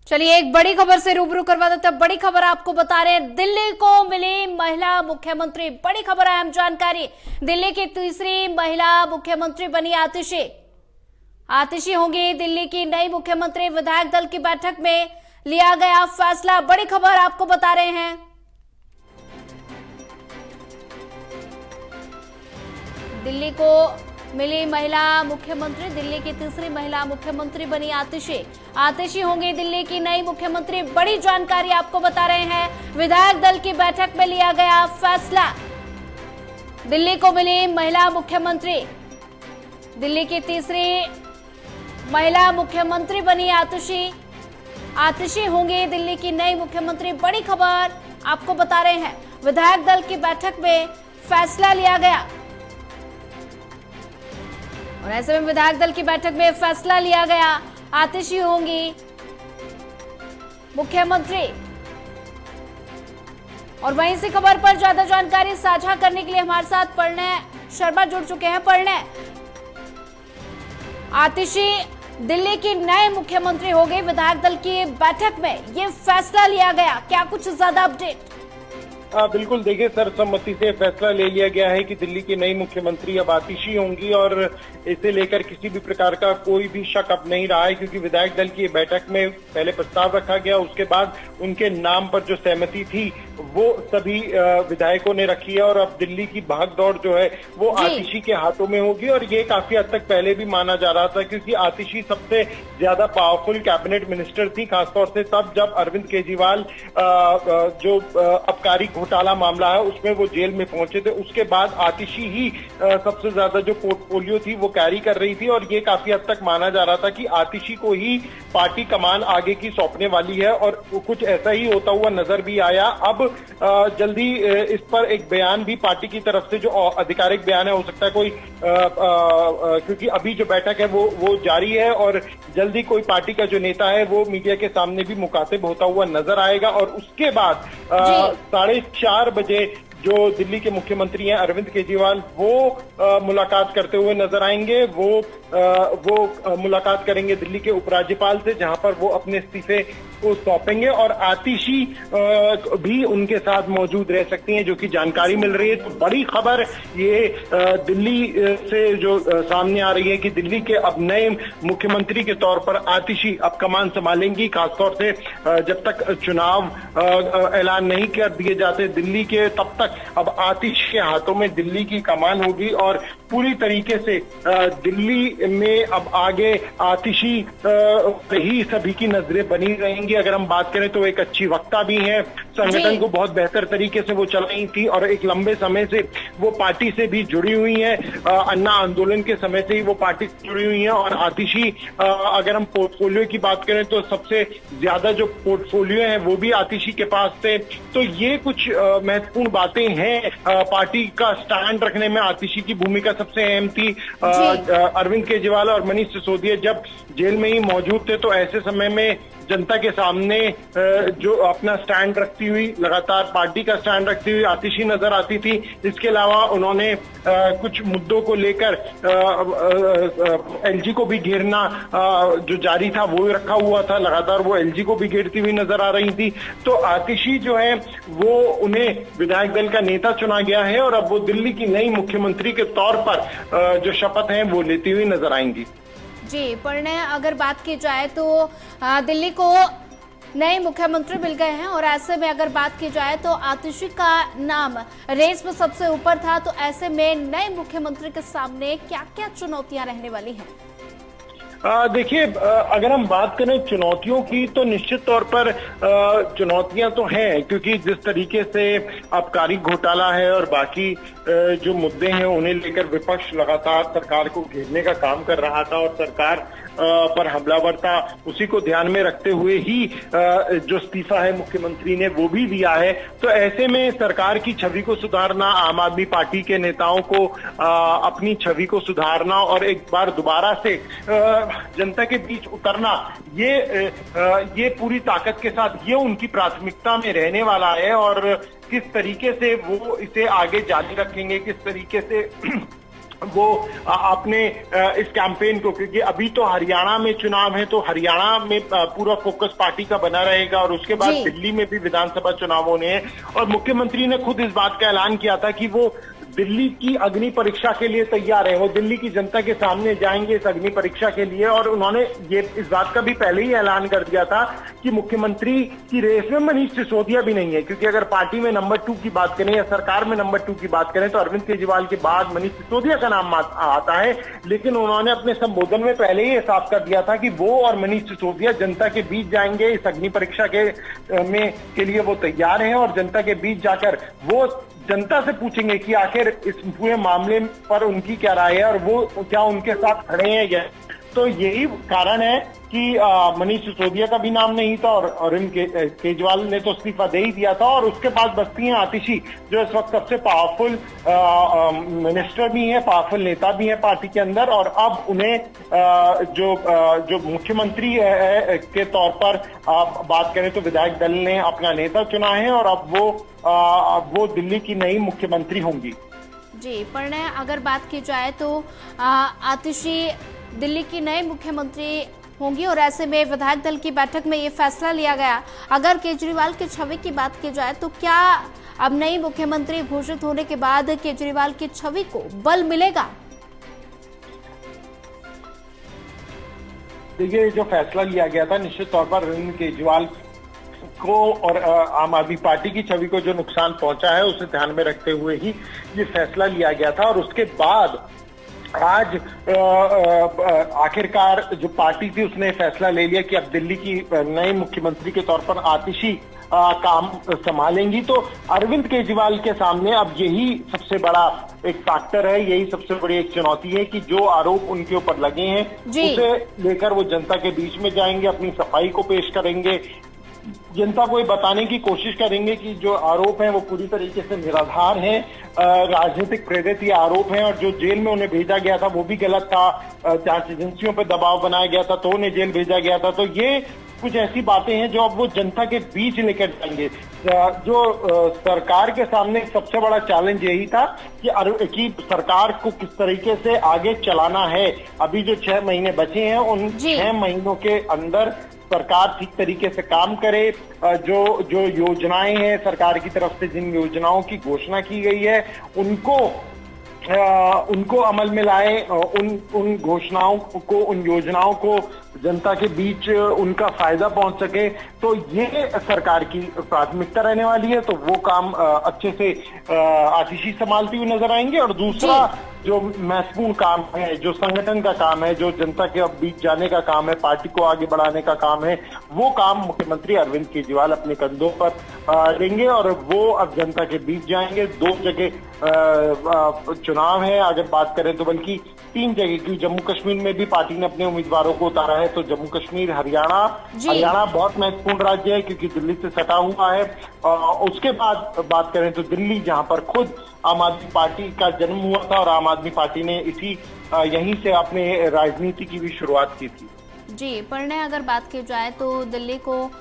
चलिए एक बड़ी खबर से रूबरू करवा देते हैं। बड़ी खबर आपको बता रहे हैं, दिल्ली को मिली महिला मुख्यमंत्री। बड़ी खबर है, अहम जानकारी। दिल्ली की तीसरी महिला मुख्यमंत्री बनी आतिशी। आतिशी होंगी दिल्ली की नई मुख्यमंत्री। विधायक दल की बैठक में लिया गया फैसला। बड़ी खबर आपको बता रहे हैं। दिल्ली को मिली महिला मुख्यमंत्री। दिल्ली की तीसरी महिला मुख्यमंत्री बनी आतिशी। आतिशी होंगी दिल्ली की नई मुख्यमंत्री। बड़ी जानकारी आपको बता रहे हैं। विधायक दल की बैठक में लिया गया फैसला। दिल्ली को मिली महिला मुख्यमंत्री। दिल्ली की तीसरी महिला मुख्यमंत्री बनी आतिशी। आतिशी होंगी दिल्ली की नई मुख्यमंत्री। बड़ी खबर आपको बता रहे हैं। विधायक दल की बैठक में फैसला लिया गया और ऐसे में विधायक दल की बैठक में फैसला लिया गया, आतिशी होंगी मुख्यमंत्री। और वहीं से खबर पर ज्यादा जानकारी साझा करने के लिए हमारे साथ प्रणय शर्मा जुड़ चुके हैं। प्रणय, आतिशी दिल्ली की नए मुख्यमंत्री हो गई। विधायक दल की बैठक में ये फैसला लिया गया, क्या कुछ ज्यादा अपडेट? बिल्कुल, देखिए, सर्वसम्मति से फैसला ले लिया गया है कि दिल्ली की नई मुख्यमंत्री अब आतिशी होंगी और इसे लेकर किसी भी प्रकार का कोई भी शक अब नहीं रहा है, क्योंकि विधायक दल की बैठक में पहले प्रस्ताव रखा गया, उसके बाद उनके नाम पर जो सहमति थी वो सभी विधायकों ने रखी है और अब दिल्ली की भागदौड़ जो है वो आतिशी के हाथों में होगी। और ये काफी हद तक पहले भी माना जा रहा था, क्योंकि आतिशी सबसे ज्यादा पावरफुल कैबिनेट मिनिस्टर थी, खासतौर से तब जब अरविंद केजरीवाल जो आबकारी घोटाला मामला है उसमें वो जेल में पहुंचे थे। उसके बाद आतिशी ही सबसे ज्यादा जो पोर्टफोलियो थी वो कैरी कर रही थी और ये काफी हद तक माना जा रहा था कि आतिशी को ही पार्टी कमान आगे की सौंपने वाली है और कुछ ऐसा ही होता हुआ नजर भी आया। अब जल्दी इस पर एक बयान भी पार्टी की तरफ से, जो आधिकारिक बयान है, हो सकता है कोई क्योंकि अभी जो बैठक है वो जारी है और जल्दी कोई पार्टी का जो नेता है वो मीडिया के सामने भी मुखातिब होता हुआ नजर आएगा। और उसके बाद 4:30 बजे जो दिल्ली के मुख्यमंत्री हैं अरविंद केजरीवाल, वो मुलाकात करते हुए नजर आएंगे। वो मुलाकात करेंगे दिल्ली के उपराज्यपाल से, जहां पर वो अपने इस्तीफे को सौंपेंगे और आतिशी भी उनके साथ मौजूद रह सकती हैं, जो कि जानकारी मिल रही है। तो बड़ी खबर ये दिल्ली से जो सामने आ रही है कि दिल्ली के अब नए मुख्यमंत्री के तौर पर आतिशी अब कमान संभालेंगी। खासतौर से जब तक चुनाव ऐलान नहीं कर दिए जाते दिल्ली के, तब तक अब आतिशी के हाथों में दिल्ली की कमान होगी और पूरी तरीके से दिल्ली में अब आगे आतिशी ही सभी की नजरें बनी रहेंगी। अगर हम बात करें तो एक अच्छी वक्ता भी हैं, संगठन को बहुत बेहतर तरीके से वो चल रही थी और एक लंबे समय से वो पार्टी से भी जुड़ी हुई हैं। अन्ना आंदोलन के समय से ही वो पार्टी से जुड़ी हुई हैं और आतिशी, अगर हम पोर्टफोलियो की बात करें तो सबसे ज्यादा जो पोर्टफोलियो है वो भी आतिशी के पास थे। तो ये कुछ महत्वपूर्ण बातें हैं। पार्टी का स्टैंड रखने में आतिशी की भूमिका सबसे अहम थी। अरविंद केजरीवाल और मनीष सिसोदिया जब जेल में ही मौजूद थे तो ऐसे समय में जनता के सामने जो अपना स्टैंड रखती हुई, लगातार पार्टी का स्टैंड रखती हुई आतिशी नजर आती थी। इसके अलावा उन्होंने कुछ मुद्दों को लेकर एलजी को भी घेरना जो जारी था वो रखा हुआ था, लगातार वो एलजी को भी घेरती हुई नजर आ रही थी। तो आतिशी जो है वो उन्हें विधायक दल का नेता चुना गया है और अब वो दिल्ली की नई मुख्यमंत्री के तौर पर जो शपथ है वो लेती हुई नजर आएंगी। जी प्रणय, अगर बात की जाए तो दिल्ली को नए मुख्यमंत्री मिल गए हैं और ऐसे में अगर बात की जाए तो आतिशी का नाम रेस में सबसे ऊपर था। तो ऐसे में नए मुख्यमंत्री के सामने क्या क्या चुनौतियां रहने वाली हैं? देखिए, अगर हम बात करें चुनौतियों की तो निश्चित तौर पर चुनौतियां तो हैं, क्योंकि जिस तरीके से आबकारी घोटाला है और बाकी जो मुद्दे हैं उन्हें लेकर विपक्ष लगातार सरकार को घेरने का काम कर रहा था और सरकार पर हमलावर था, उसी को ध्यान में रखते हुए ही जो इस्तीफा है मुख्यमंत्री ने वो भी दिया है। तो ऐसे में सरकार की छवि को सुधारना, आम आदमी पार्टी के नेताओं को अपनी छवि को सुधारना और एक बार दोबारा से जनता के बीच उतरना, ये पूरी ताकत के साथ ये उनकी प्राथमिकता में रहने वाला है। और किस तरीके से वो इसे आगे जारी रखेंगे, किस तरीके से वो अपने इस कैंपेन को, क्योंकि अभी तो हरियाणा में चुनाव है तो हरियाणा में पूरा फोकस पार्टी का बना रहेगा और उसके बाद दिल्ली में भी विधानसभा चुनाव होने हैं। और मुख्यमंत्री ने खुद इस बात का ऐलान किया था कि वो दिल्ली की अग्नि परीक्षा के लिए तैयार है, वो दिल्ली की जनता के सामने जाएंगे इस अग्नि परीक्षा के लिए। और उन्होंने ये इस बात का भी पहले ही ऐलान कर दिया था कि मुख्यमंत्री की रेस में मनीष सिसोदिया भी नहीं है, क्योंकि अगर पार्टी में नंबर 2 की बात करें या सरकार में नंबर 2 की बात करें तो अरविंद केजरीवाल के बाद मनीष सिसोदिया का नाम आता है। लेकिन उन्होंने अपने संबोधन में पहले ही साफ कर दिया था कि वो और मनीष सिसोदिया जनता के बीच जाएंगे, इस अग्नि परीक्षा के लिए वो तैयार हैं और जनता के बीच जाकर वो जनता से पूछेंगे कि आखिर इस पूरे मामले पर उनकी क्या राय है और वो क्या उनके साथ खड़े हैं या। तो यही कारण है कि मनीष सिसोदिया का भी नाम नहीं था और अरविंद केजरीवाल ने तो इस्तीफा दे ही दिया था। और उसके बाद बसती हैं आतिशी, जो इस वक्त सबसे पावरफुल मिनिस्टर भी हैं, पावरफुल नेता भी हैं पार्टी के अंदर। और अब उन्हें जो मुख्यमंत्री के तौर पर बात करें तो विधायक दल ने अपना नेता चुना है और अब वो दिल्ली की नई मुख्यमंत्री होंगी। जी परिणय, अगर बात की जाए तो आतिशी दिल्ली की नए मुख्यमंत्री होंगी और ऐसे में विधायक दल की बैठक में ये फैसला लिया गया। अगर केजरीवाल की छवि की बात की जाए तो क्या अब नई मुख्यमंत्री घोषित होने के बाद केजरीवाल की छवि को बल मिलेगा? देखिए, जो फैसला लिया गया था निश्चित तौर पर अरविंद केजरीवाल को और आम आदमी पार्टी की छवि को जो नुकसान पहुंचा है उसे ध्यान में रखते हुए ही ये फैसला लिया गया था। और उसके बाद आज आखिरकार जो पार्टी थी उसने फैसला ले लिया कि अब दिल्ली की नई मुख्यमंत्री के तौर पर आतिशी काम संभालेंगी। तो अरविंद केजरीवाल के सामने अब यही सबसे बड़ा एक फैक्टर है, यही सबसे बड़ी एक चुनौती है कि जो आरोप उनके ऊपर लगे हैं उसे लेकर वो जनता के बीच में जाएंगे, अपनी सफाई को पेश करेंगे, जनता को ये बताने की कोशिश करेंगे कि जो आरोप हैं वो पूरी तरीके से निराधार हैं, राजनीतिक प्रेरित ये आरोप हैं और जो जेल में उन्हें भेजा गया था वो भी गलत था, जांच एजेंसियों पर दबाव बनाया गया था तो उन्हें जेल भेजा गया था। तो ये कुछ ऐसी बातें हैं जो अब वो जनता के बीच लेकर जाएंगे। जो सरकार के सामने सबसे बड़ा चैलेंज यही था कि सरकार को किस तरीके से आगे चलाना है। अभी जो 6 महीने बचे हैं उन 6 महीनों के अंदर सरकार ठीक तरीके से काम करे, जो योजनाएं हैं सरकार की तरफ से, जिन योजनाओं की घोषणा की गई है उनको अमल में लाए, उन घोषणाओं को, उन योजनाओं को जनता के बीच उनका फायदा पहुंच सके। तो ये सरकार की प्राथमिकता रहने वाली है। तो वो काम अच्छे से आतिशी संभालती हुई नजर आएंगे। और दूसरा जो महत्वपूर्ण काम है, जो संगठन का काम है, जो जनता के बीच जाने का काम है, पार्टी को आगे बढ़ाने का काम है, वो काम मुख्यमंत्री अरविंद केजरीवाल अपने कंधों पर लेंगे और वो अब जनता के बीच जाएंगे। 2 जगह चुनाव है, अगर बात करें तो बल्कि 3 जगह, क्योंकि जम्मू कश्मीर में भी पार्टी ने अपने उम्मीदवारों को उतारा है। तो जम्मू कश्मीर, हरियाणा बहुत महत्वपूर्ण राज्य है क्योंकि दिल्ली से सटा हुआ है। उसके बाद बात करें तो दिल्ली, जहां पर खुद आम आदमी पार्टी का जन्म हुआ था और आम आदमी पार्टी ने यहीं से अपने राजनीति की भी शुरुआत की थी। जी परिणय, अगर बात की जाए तो दिल्ली को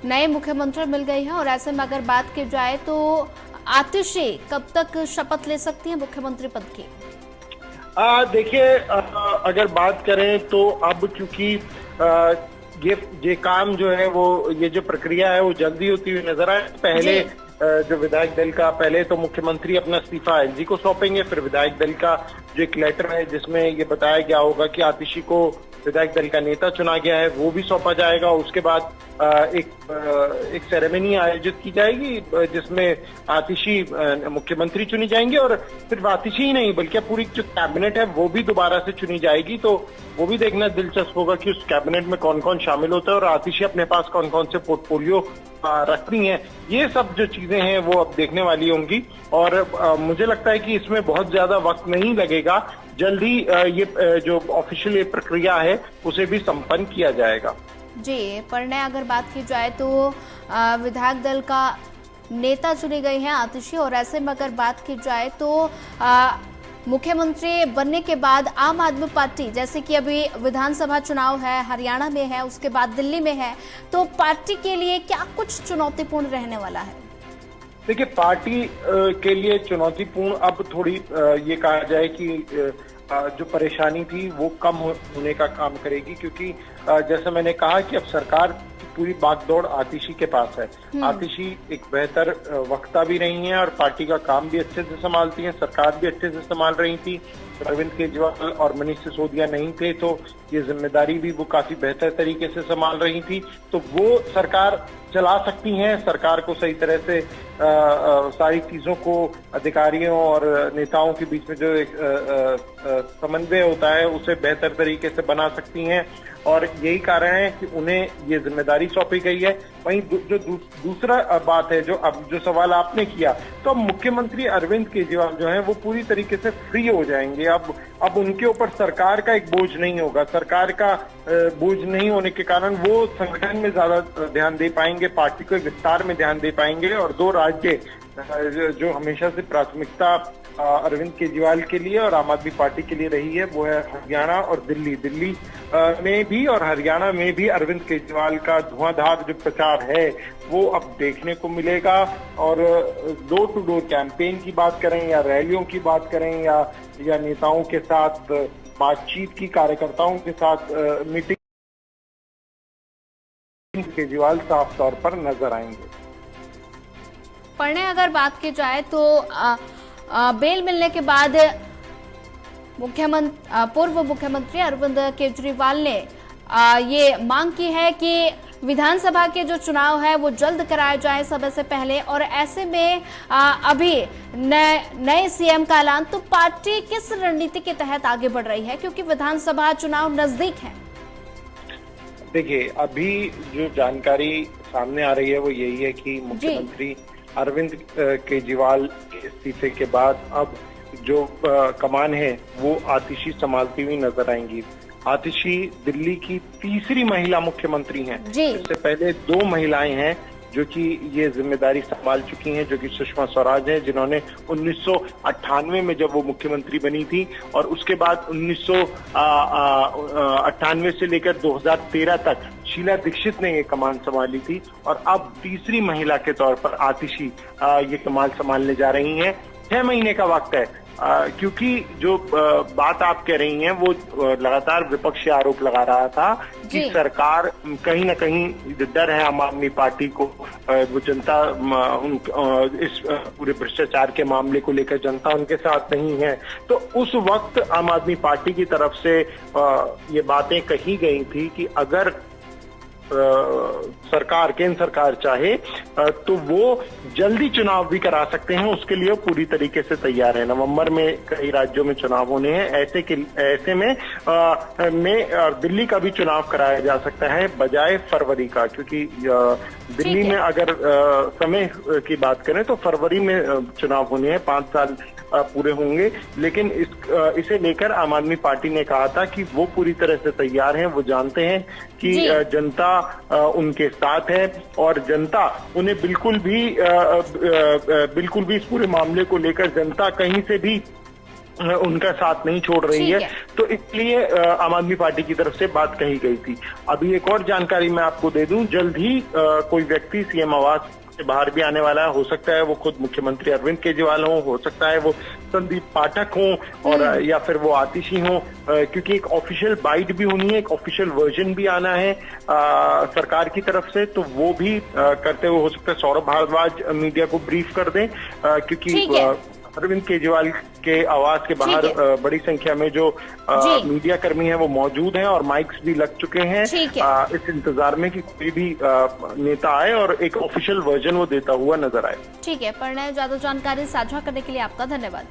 नए मुख्यमंत्री मिल गई है और ऐसे में अगर बात की जाए तो आतिशी कब तक शपथ ले सकती है मुख्यमंत्री पद की? देखिए, अगर बात करें तो अब क्योंकि ये काम जो है वो, ये जो प्रक्रिया है वो जल्दी होती हुई नजर आए। पहले जो विधायक दल का, पहले तो मुख्यमंत्री अपना इस्तीफा एलजी को सौंपेंगे, फिर विधायक दल का जो एक लेटर है जिसमें ये बताया गया होगा कि आतिशी को विधायक दल का नेता चुना गया है वो भी सौंपा जाएगा। उसके बाद एक सेरेमनी आयोजित की जाएगी जिसमें आतिशी मुख्यमंत्री चुनी जाएंगे और सिर्फ आतिशी ही नहीं बल्कि पूरी जो कैबिनेट है वो भी दोबारा से चुनी जाएगी। तो वो भी देखना दिलचस्प होगा कि उस कैबिनेट में कौन कौन शामिल होता है और आतिशी अपने पास कौन कौन से पोर्टफोलियो रखती हैं। ये सब जो चीजें हैं वो अब देखने वाली होंगी और मुझे लगता है कि इसमें बहुत ज्यादा वक्त नहीं लगेगा, जल्दी ये जो ऑफिशियल ये प्रक्रिया है उसे भी संपन्न किया जाएगा। जी परिणय, अगर बात की जाए तो विधायक दल का नेता चुनी गई है आतिशी और ऐसे में अगर बात की जाए तो मुख्यमंत्री बनने के बाद आम आदमी पार्टी, जैसे कि अभी विधानसभा चुनाव है, हरियाणा में है, उसके बाद दिल्ली में है, तो पार्टी के लिए क्या कुछ चुनौतीपूर्ण रहने वाला है? देखिए, पार्टी के लिए चुनौतीपूर्ण अब थोड़ी ये कहा जाए कि जो परेशानी थी वो कम होने का काम करेगी, क्योंकि जैसा मैंने कहा कि अब सरकार की पूरी बागडोर आतिशी के पास है। आतिशी एक बेहतर वक्ता भी रही हैं और पार्टी का काम भी अच्छे से संभालती हैं, सरकार भी अच्छे से संभाल रही थी। अरविंद केजरीवाल और मनीष सिसोदिया नहीं थे तो ये जिम्मेदारी भी वो काफी बेहतर तरीके से संभाल रही थी, तो वो सरकार चला सकती हैं। सरकार को सही तरह से सारी चीजों को अधिकारियों और नेताओं के बीच में जो एक समन्वय होता है उसे बेहतर तरीके से बना सकती हैं, और यही कारण है कि उन्हें ये जिम्मेदारी सौंपी गई है। वहीं जो दूसरा बात है, जो सवाल आपने किया, तो अब मुख्यमंत्री अरविंद केजरीवाल जो हैं वो पूरी तरीके से फ्री हो जाएंगे। अब उनके ऊपर सरकार का एक बोझ नहीं होगा। सरकार का बोझ नहीं होने के कारण वो संगठन में ज्यादा ध्यान दे पाएंगे, पार्टी के विस्तार में ध्यान दे पाएंगे, और दो राज्य जो हमेशा से प्राथमिकता अरविंद केजरीवाल के लिए और आम आदमी पार्टी के लिए रही है वो है हरियाणा और दिल्ली। दिल्ली में भी और हरियाणा में भी अरविंद केजरीवाल का धुआंधार जो प्रचार है वो अब देखने को मिलेगा। और डोर टू डोर कैंपेन की बात करें या रैलियों की बात करें या नेताओं के साथ बातचीत की, कार्यकर्ताओं के साथ मीटिंग, केजरीवाल साफ तौर पर नजर आएंगे। पढ़ने अगर बात की जाए तो बेल मिलने के बाद पूर्व मुख्यमंत्री अरविंद केजरीवाल ने ये मांग की है कि विधानसभा के जो चुनाव है वो जल्द कराए जाए समय से पहले, और ऐसे में अभी नए सीएम का ऐलान, तो पार्टी किस रणनीति के तहत आगे बढ़ रही है, क्योंकि विधानसभा चुनाव नजदीक है? देखिए, अभी जो जानकारी सामने आ रही है वो यही है कि मुख्यमंत्री अरविंद केजरीवाल के इस्तीफे के बाद अब जो कमान है वो आतिशी संभालती हुई नजर आएंगी। आतिशी दिल्ली की तीसरी महिला मुख्यमंत्री हैं। इससे पहले 2 महिलाएं हैं जो कि ये जिम्मेदारी संभाल चुकी हैं, जो कि सुषमा स्वराज हैं, जिन्होंने 1998 में जब वो मुख्यमंत्री बनी थी, और उसके बाद 1998 से लेकर 2013 तक शीला दीक्षित ने ये कमान संभाली थी, और अब तीसरी महिला के तौर पर आतिशी ये कमान संभालने जा रही हैं। 6 महीने का वक्त है, क्योंकि जो बात आप कह रही हैं वो लगातार विपक्ष आरोप लगा रहा था कि सरकार कहीं ना कहीं डर है आम आदमी पार्टी को, वो जनता इस पूरे भ्रष्टाचार के मामले को लेकर जनता उनके साथ नहीं है। तो उस वक्त आम आदमी पार्टी की तरफ से ये बातें कही गई थी कि अगर केंद्र सरकार चाहे तो वो जल्दी चुनाव भी करा सकते हैं, उसके लिए पूरी तरीके से तैयार है। नवंबर में कई राज्यों में चुनाव होने हैं, ऐसे में दिल्ली का भी चुनाव कराया जा सकता है बजाय फरवरी का, क्योंकि दिल्ली में अगर समय की बात करें तो फरवरी में चुनाव होने हैं, 5 साल पूरे होंगे। लेकिन इसे लेकर आम आदमी पार्टी ने कहा था कि वो पूरी तरह से तैयार हैं, वो जानते हैं कि जनता उनके साथ है, और जनता उन्हें बिल्कुल भी इस पूरे मामले को लेकर जनता कहीं से भी उनका साथ नहीं छोड़ रही है। तो इसलिए आम आदमी पार्टी की तरफ से बात कही गई थी। अभी एक और जानकारी मैं आपको दे दूं, जल्द ही कोई व्यक्ति सीएम आवास से बाहर भी आने वाला है। हो सकता है वो खुद मुख्यमंत्री अरविंद केजरीवाल हो सकता है वो संदीप पाठक हो, और या फिर वो आतिशी हो, क्योंकि एक ऑफिशियल बाइट भी होनी है, एक ऑफिशियल वर्जन भी आना है सरकार की तरफ से, तो वो भी करते हुए हो सकता है सौरभ भारद्वाज मीडिया को ब्रीफ कर दें, क्योंकि अरविंद केजरीवाल के आवास के बाहर बड़ी संख्या में जो मीडिया कर्मी हैं वो मौजूद हैं, और माइक्स भी लग चुके हैं इस इंतजार में कि कोई भी नेता आए और एक ऑफिशियल वर्जन वो देता हुआ नजर आए। ठीक है, पर ज्यादा जानकारी साझा करने के लिए आपका धन्यवाद।